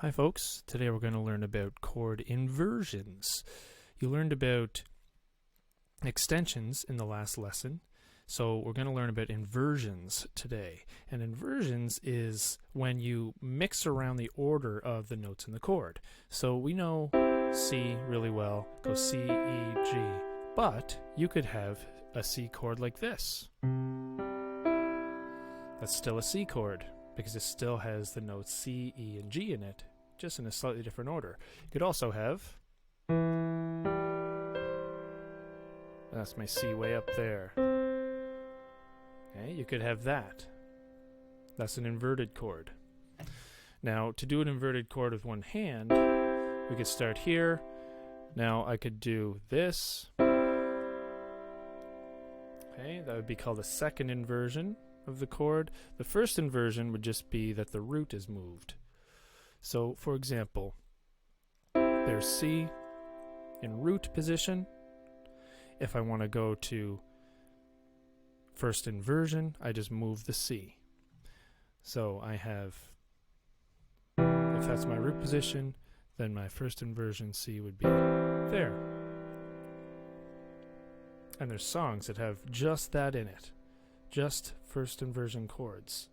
Hi folks, today we're going to learn about chord inversions. You learned about extensions in the last lesson, so we're going to learn about inversions today. And inversions is when you mix around the order of the notes in the chord. So we know C really well, go C, E, G, but you could have a C chord like this. That's still a C chord, because it still has the notes C, E, and G in it, just in a slightly different order. You could also have, that's my C way up there. Okay, you could have that. That's an inverted chord. Now, to do an inverted chord with one hand, we could start here. Now, I could do this. Okay, that would be called a second inversion of the chord. The first inversion would just be that the root is moved. So, for example, there's C in root position. If I want to go to first inversion, I just move the C. So I have, if that's my root position, then my first inversion C would be there. And there's songs that have just that in it. Just first inversion chords.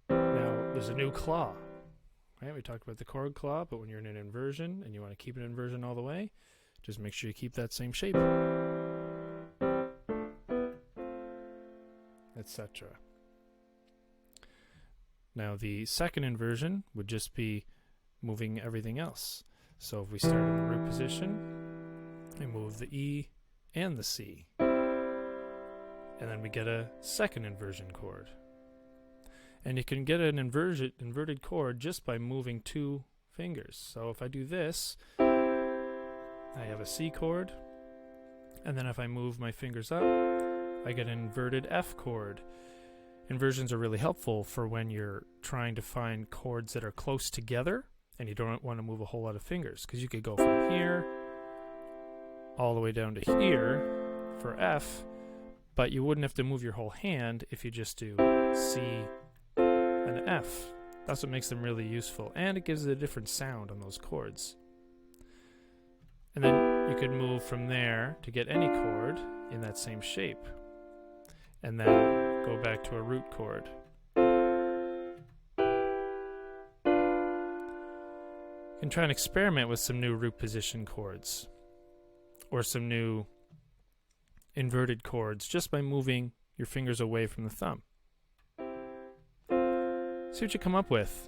Now, there's a new claw. Right? We talked about the chord claw, but when you're in an inversion and you want to keep an inversion all the way, just make sure you keep that same shape, etc. Now, the second inversion would just be moving everything else. So if we start in the root position, we move the E and the C. And then we get a second inversion chord. And you can get an inverted chord just by moving two fingers. So if I do this, I have a C chord, and then if I move my fingers up, I get an inverted F chord. Inversions are really helpful for when you're trying to find chords that are close together and you don't want to move a whole lot of fingers, because you could go from here all the way down to here for F, but you wouldn't have to move your whole hand if you just do C and F. That's what makes them really useful, and it gives it a different sound on those chords. And then you could move from there to get any chord in that same shape, and then go back to a root chord. You can try and experiment with some new root position chords, or some new inverted chords, just by moving your fingers away from the thumb. See what you come up with.